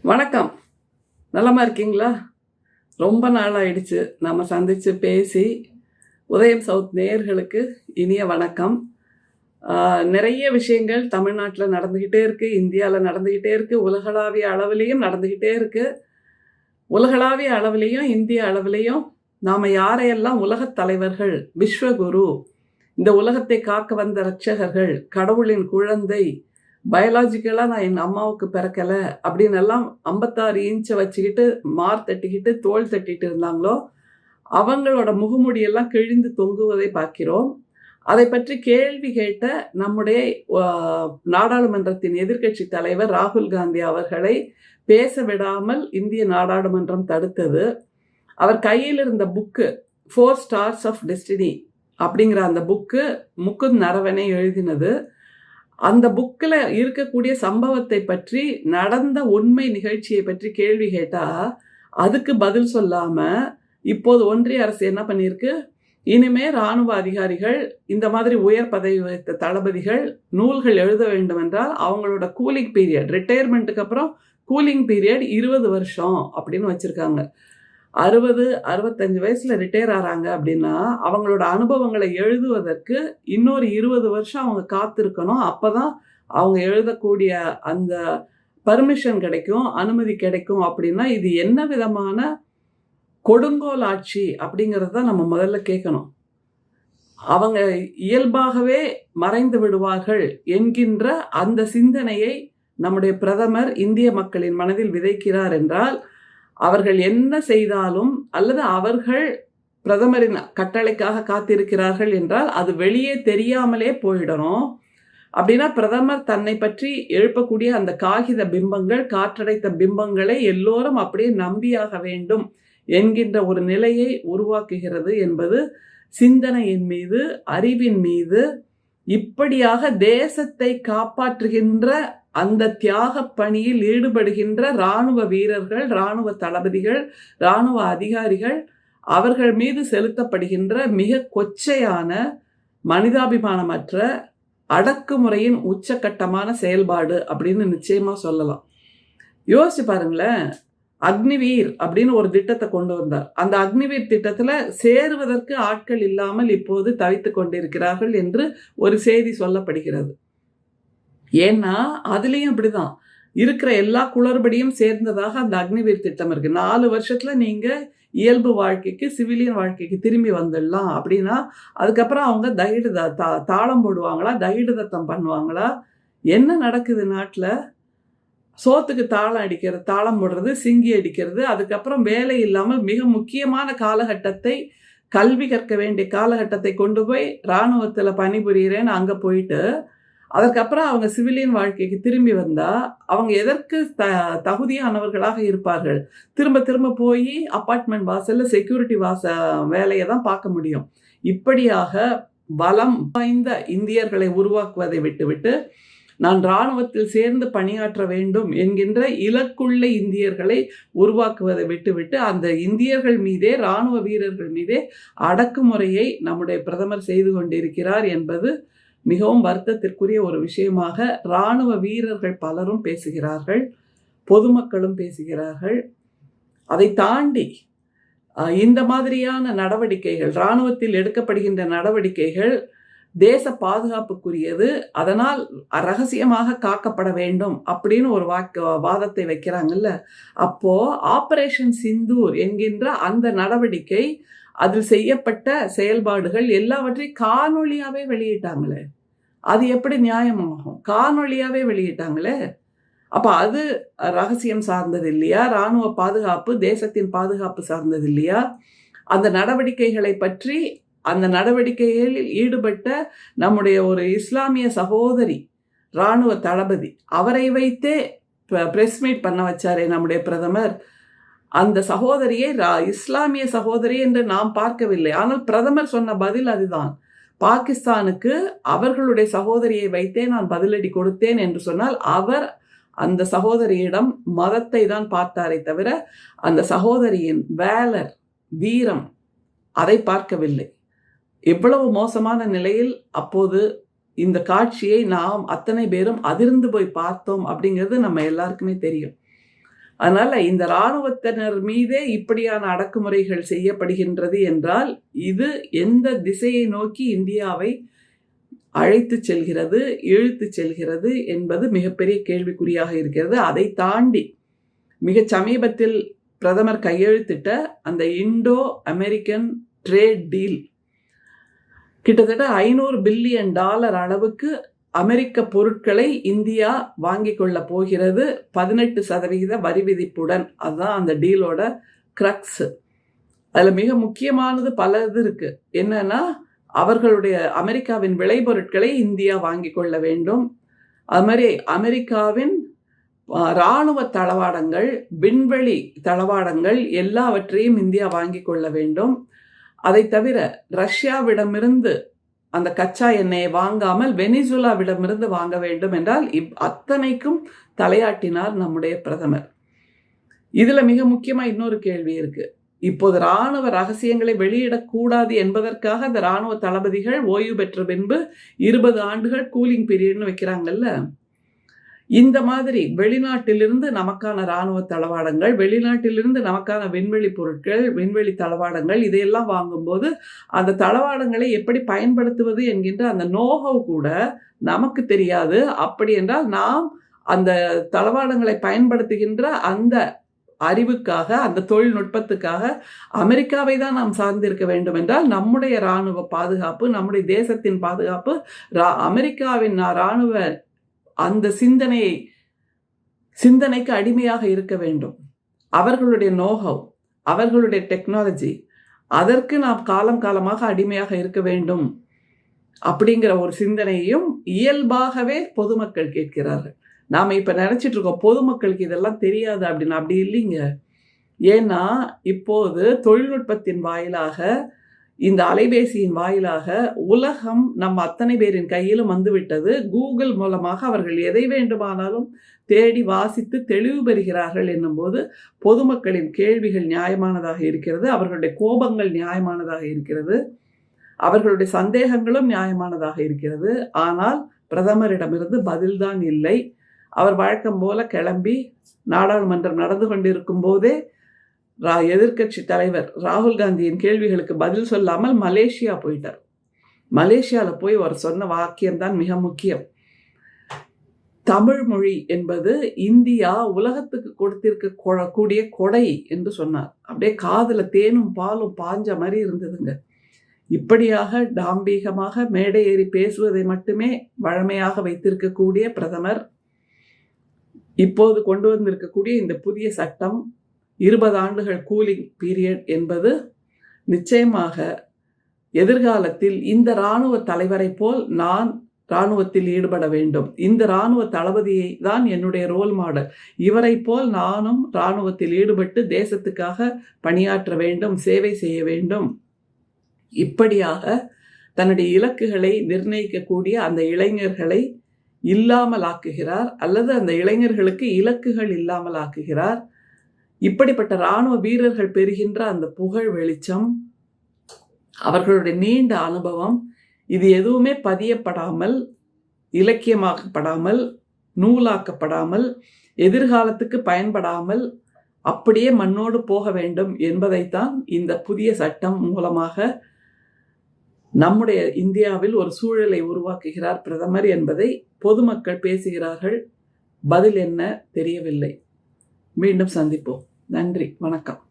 வணக்கம். நலமா இருக்கீங்களா? ரொம்ப நாள் ஆயிடுச்சு நம்ம சந்திச்சு பேசி. உதயம் சவுத் நேயர்களுக்கு இனிய வணக்கம். நிறைய விஷயங்கள் தமிழ்நாட்டில் நடந்துக்கிட்டே இருக்குது, இந்தியாவில் நடந்துக்கிட்டே இருக்குது, உலகளாவிய அளவிலையும் நடந்துக்கிட்டே இருக்குது. உலகளாவிய அளவிலையும் இந்திய அளவிலையும் நாம் யாரையெல்லாம் உலகத் தலைவர்கள், விஸ்வகுரு, இந்த உலகத்தை காக்க வந்த இரட்சகர்கள், கடவுளின் குழந்தை, பயாலாஜிக்கலாக நான் என் அம்மாவுக்கு பிறக்கலை அப்படின்னு எல்லாம் 56 இன்ச்சை வச்சுக்கிட்டு மார் தட்டிக்கிட்டு தோல் தட்டிட்டு இருந்தாங்களோ அவங்களோட முகமுடியெல்லாம் கிழிந்து தொங்குவதை பார்க்கிறோம். அதை பற்றி கேள்வி கேட்ட நம்முடைய நாடாளுமன்றத்தின் எதிர்க்கட்சி தலைவர் ராகுல் காந்தி அவர்களை பேச விடாமல் இந்திய நாடாளுமன்றம் தடுத்தது. அவர் கையில் இருந்த புக்கு 4 ஸ்டார்ஸ் ஆஃப் டெஸ்டினி அப்படிங்கிற அந்த புக்கு முகுந்த் நரவனே எழுதினது. அந்த புக்கில் இருக்கக்கூடிய சம்பவத்தை பற்றி, நடந்த உண்மை நிகழ்ச்சியை பற்றி கேள்வி கேட்டால் அதுக்கு பதில் சொல்லாமல் இப்போது ஒன்றிய அரசு என்ன பண்ணியிருக்கு, இனிமே இராணுவ அதிகாரிகள், இந்த மாதிரி உயர் பதவி வைத்த தளபதிகள் நூல்கள் எழுத வேண்டும் என்றால் அவங்களோட கூலிங் பீரியட், ரிட்டையர்மெண்ட்டுக்கு அப்புறம் கூலிங் பீரியட் 20 வருஷம் அப்படின்னு வச்சுருக்காங்க. 60-65 வயசில் ரிட்டையர் ஆகிறாங்க அப்படின்னா அவங்களோட அனுபவங்களை எழுதுவதற்கு இன்னொரு 20 வருஷம் அவங்க காத்திருக்கணும். அப்போ தான் அவங்க எழுதக்கூடிய அந்த பர்மிஷன் கிடைக்கும், அனுமதி கிடைக்கும். அப்படின்னா இது என்ன விதமான கொடுங்கோல் ஆட்சி அப்படிங்கிறத நம்ம முதல்ல கேட்கணும். அவங்க இயல்பாகவே மறைந்து விடுவார்கள் என்கின்ற அந்த சிந்தனையை நம்முடைய பிரதமர் இந்திய மக்களின் மனதில் விதைக்கிறார் என்றால், அவர்கள் என்ன செய்தாலும் அல்லது அவர்கள் பிரதமரின் கட்டளைக்காக காத்திருக்கிறார்கள் என்றால் அது வெளியே தெரியாமலே போயிடணும். அப்படின்னா பிரதமர் தன்னை பற்றி எழுப்பக்கூடிய அந்த காகித பிம்பங்கள், காற்றடைத்த பிம்பங்களை எல்லோரும் அப்படியே நம்பியாக வேண்டும் என்கின்ற ஒரு நிலையை உருவாக்குகிறது என்பது சிந்தனையின் மீது, அறிவின் மீது, இப்படியாக தேசத்தை காப்பாற்றுகின்ற அந்த தியாக பணியில் ஈடுபடுகின்ற இராணுவ வீரர்கள், இராணுவ தளபதிகள், இராணுவ அதிகாரிகள், அவர்கள் மீது செலுத்தப்படுகின்ற மிக கொச்சையான, மனிதாபிமானமற்ற, அடக்குமுறையின் உச்சக்கட்டமான செயல்பாடு அப்படின்னு நிச்சயமாக சொல்லலாம். யோசிச்சு பாருங்களேன். அக்னிவீர் அப்படின்னு ஒரு திட்டத்தை கொண்டு வந்தார். அந்த அக்னிவீர் திட்டத்தில் சேருவதற்கு ஆட்கள் இல்லாமல் இப்போது தவித்து கொண்டிருக்கிறார்கள் என்று ஒரு செய்தி சொல்லப்படுகிறது. ஏன்னா அதுலேயும் இப்படிதான் இருக்கிற எல்லா குளறுபடியும் சேர்ந்ததாக அந்த அக்னிவீர் திட்டம் இருக்கு. 4 வருஷத்துல நீங்க இயல்பு வாழ்க்கைக்கு, சிவிலியன் வாழ்க்கைக்கு திரும்பி வந்துடலாம் அப்படின்னா அதுக்கப்புறம் அவங்க தாளம் போடுவாங்களா, தகிடுதத்தம் பண்ணுவாங்களா? என்ன நடக்குது நாட்டில்? சோத்துக்கு தாளம் அடிக்கிறது, தாளம் போடுறது, சிங்கி அடிக்கிறது, அதுக்கப்புறம் வேலை இல்லாமல் மிக முக்கியமான காலகட்டத்தை, கல்வி கற்க வேண்டிய காலகட்டத்தை கொண்டு போய் இராணுவத்தில் பணிபுரிகிறேன்னு அங்கே போயிட்டு அதற்கப்புறம் அவங்க சிவிலியன் வாழ்க்கைக்கு திரும்பி வந்தால் அவங்க எதற்கு தகுதியானவர்களாக இருப்பார்கள்? திரும்ப திரும்ப போய் அப்பார்ட்மெண்ட் வாசலில் செக்யூரிட்டி வேலையை தான் பார்க்க முடியும். இப்படியாக பலம் வாய்ந்த இந்தியர்களை உருவாக்குவதை விட்டுவிட்டு நான் இராணுவத்தில் சேர்ந்து பணியாற்ற வேண்டும் என்கின்ற இலக்குள்ள இந்தியர்களை உருவாக்குவதை விட்டுவிட்டு அந்த இந்தியர்கள் மீதே, இராணுவ வீரர்கள் மீதே அடக்குமுறையை நம்முடைய பிரதமர் செய்து கொண்டிருக்கிறார் என்பது மிகவும் வருத்தத்திற்குரிய ஒரு விஷயமாக இராணுவ வீரர்கள் பலரும் பேசுகிறார்கள், பொதுமக்களும் பேசுகிறார்கள். அதை தாண்டி இந்த மாதிரியான நடவடிக்கைகள், இராணுவத்தில் எடுக்கப்படுகின்ற நடவடிக்கைகள் தேச பாதுகாப்புக்குரியது, அதனால் ரகசியமாக காக்கப்பட வேண்டும் அப்படின்னு ஒரு வாதத்தை வைக்கிறாங்கல்ல. அப்போ ஆபரேஷன் சிந்தூர் என்கின்ற அந்த நடவடிக்கை, அதில் செய்யப்பட்ட செயல்பாடுகள் எல்லாவற்றையும் காணொளியாவே வெளியிட்டாங்களே. அது எப்படி நியாயமாகும்? காணொளியாவே வெளியிட்டாங்களே. அப்போ அது ரகசியம் சார்ந்தது இல்லையா? இராணுவ பாதுகாப்பு தேசத்தின் பாதுகாப்பு சார்ந்தது இல்லையா? அந்த நடவடிக்கைகளை பற்றி, அந்த நடவடிக்கைகளில் ஈடுபட்ட நம்முடைய ஒரு இஸ்லாமிய சகோதரி, இராணுவ தளபதி, அவரை வைத்தே பிரஸ் மீட் பண்ண வச்சாரே நம்முடைய பிரதமர். அந்த சகோதரியை இஸ்லாமிய சகோதரி என்று நாம் பார்க்கவில்லை. ஆனால் பிரதமர் சொன்ன பதில் அதுதான். பாகிஸ்தானுக்கு அவர்களுடைய சகோதரியை வைத்தே நான் பதிலடி கொடுத்தேன் என்று சொன்னால் அவர் அந்த சகோதரியிடம் மதத்தை தான் பார்த்தாரே தவிர அந்த சகோதரியின் வேலர், வீரம் அதை பார்க்கவில்லை. எவ்வளவு மோசமான நிலையில் அப்போது இந்த காட்சியை நாம் அத்தனை பேரும் அதிர்ந்து போய் பார்த்தோம் அப்படிங்கிறது நம்ம எல்லாருக்குமே தெரியும். அதனால இந்த இராணுவத்தினர் மீதே இப்படியான அடக்குமுறைகள் செய்யப்படுகின்றது என்றால் இது எந்த திசையை நோக்கி இந்தியாவை அழைத்து செல்கிறது, இழுத்து செல்கிறது என்பது மிகப்பெரிய கேள்விக்குறியாக இருக்கிறது. அதை தாண்டி மிக சமீபத்தில் பிரதமர் கையெழுத்திட்ட அந்த இண்டோ அமெரிக்கன் ட்ரேட் டீல் கிட்டத்தட்ட $500 பில்லியன் அளவுக்கு அமெரிக்க பொருட்களை இந்தியா வாங்கி கொள்ள போகிறது 18% வரி விதிப்புடன். அதுதான் அந்த டீலோட கிரக்ஸ். அதில் மிக முக்கியமானது பல இது இருக்கு. என்னன்னா, அவர்களுடைய அமெரிக்காவின் விளைபொருட்களை இந்தியா வாங்கி கொள்ள வேண்டும். அது மாதிரி அமெரிக்காவின் இராணுவ தளவாடங்கள், விண்வெளி தளவாடங்கள் எல்லாவற்றையும் இந்தியா வாங்கி கொள்ள வேண்டும். அதை தவிர ரஷ்யாவிடமிருந்து அந்த கச்சா எண்ணெயை வாங்காமல் வெனிசுலாவிடமிருந்து வாங்க வேண்டும் என்றால் அத்தனைக்கும் தலையாட்டினார் நம்முடைய பிரதமர். இதுல மிக முக்கியமா இன்னொரு கேள்வி இருக்கு. இப்போது இராணுவ ரகசியங்களை வெளியிடக்கூடாது என்பதற்காக அந்த இராணுவ தளபதிகள் ஓய்வு பெற்ற பின்பு 20 ஆண்டுகள் கூலிங் பீரியட்னு வைக்கிறாங்கல்ல. இந்த மாதிரி வெளிநாட்டிலிருந்து நமக்கான இராணுவ தளவாடங்கள், வெளிநாட்டிலிருந்து நமக்கான விண்வெளி பொருட்கள், விண்வெளி தளவாடங்கள் இதையெல்லாம் வாங்கும்போது அந்த தளவாடங்களை எப்படி பயன்படுத்துவது என்கின்ற அந்த நோஹவ் கூட நமக்கு தெரியாது. அப்படி என்றால் நாம் அந்த தளவாடங்களை பயன்படுத்துகின்ற அந்த அறிவுக்காக, அந்த தொழில்நுட்பத்துக்காக அமெரிக்காவை தான் நாம் சார்ந்திருக்க வேண்டும் என்றால் நம்முடைய இராணுவ பாதுகாப்பு, நம்முடைய தேசத்தின் பாதுகாப்பு அமெரிக்காவின் இராணுவ அந்த சிந்தனைக்கு அடிமையாக இருக்க வேண்டும். அவர்களுடைய நோஹவ், அவர்களுடைய டெக்னாலஜி, அதற்கு நாம் காலம் காலமாக அடிமையாக இருக்க வேண்டும் அப்படிங்கிற ஒரு சிந்தனையும் இயல்பாகவே பொதுமக்கள் கேட்கிறார்கள். நாம் இப்ப நினைச்சிட்டு இருக்கோம் பொதுமக்களுக்கு இதெல்லாம் தெரியாது அப்படின்னு. அப்படி இல்லைங்க. ஏன்னா இப்போது தொழில்நுட்பத்தின் வாயிலாக, இந்த அலைபேசியின் வாயிலாக உலகம் நம்ம அத்தனை பேரின் கையிலும் வந்துவிட்டது. கூகுள் மூலமாக அவர்கள் எதை வேண்டுமானாலும் தேடி வாசித்து தெளிவு பெறுகிறார்கள் என்னும்போது பொதுமக்களின் கேள்விகள் நியாயமானதாக இருக்கிறது, அவர்களுடைய கோபங்கள் நியாயமானதாக இருக்கிறது, அவர்களுடைய சந்தேகங்களும் நியாயமானதாக இருக்கிறது. ஆனால் பிரதமரிடமிருந்து பதில்தான் இல்லை. அவர் வழக்கம் போல கிளம்பி நாடாளுமன்றம் நடந்து கொண்டிருக்கும் போதே எதிர்கட்சி தலைவர் ராகுல் காந்தியின் கேள்விகளுக்கு பதில் சொல்லாமல் மலேசியா போயிட்டார். மலேசியாவில் போய் அவர் சொன்ன வாக்கியம்தான் மிக முக்கியம். தமிழ் மொழி என்பது இந்தியா உலகத்துக்கு கொடுத்திருக்க கூடிய கொடை என்று சொன்னார். அப்படியே காதுல தேனும் பாலும் பாஞ்ச மாதிரி இருந்ததுங்க. இப்படியாக டாம்பீகமாக மேடை ஏறி பேசுவதை மட்டுமே வழமையாக வைத்திருக்கக்கூடிய பிரதமர் இப்போது கொண்டு வந்திருக்கக்கூடிய இந்த புதிய சட்டம் 20 ஆண்டுகள் கூலிங் பீரியட் என்பது நிச்சயமாக எதிர்காலத்தில் இந்த இராணுவ தலைவரை போல் நான் இராணுவத்தில் ஈடுபட வேண்டும், இந்த இராணுவ தளபதியை தான் என்னுடைய ரோல் மாடல், இவரை போல் நானும் இராணுவத்தில் ஈடுபட்டு தேசத்துக்காக பணியாற்ற வேண்டும், சேவை செய்ய வேண்டும், இப்படியாக தன்னுடைய இலக்குகளை நிர்ணயிக்கக்கூடிய அந்த இளைஞர்களை இல்லாமல் ஆக்குகிறார், அல்லது அந்த இளைஞர்களுக்கு இலக்குகள் இல்லாமல் ஆக்குகிறார். இப்படிப்பட்ட இராணுவ வீரர்கள் பெறுகின்ற அந்த புகழ் வெளிச்சம், அவர்களுடைய நீண்ட அனுபவம், இது எதுவுமே பதியப்படாமல், இலக்கியமாக்கப்படாமல், நூலாக்கப்படாமல், எதிர்காலத்துக்கு பயன்படாமல் அப்படியே மண்ணோடு போக வேண்டும் என்பதைத்தான் இந்த புதிய சட்டம் மூலமாக நம்முடைய இந்தியாவில் ஒரு சூழலை உருவாக்குகிறார் பிரதமர் என்பதை பொதுமக்கள் பேசுகிறார்கள். பதில் என்ன தெரியவில்லை. மீண்டும் சந்திப்போம். நன்றி, வணக்கம்.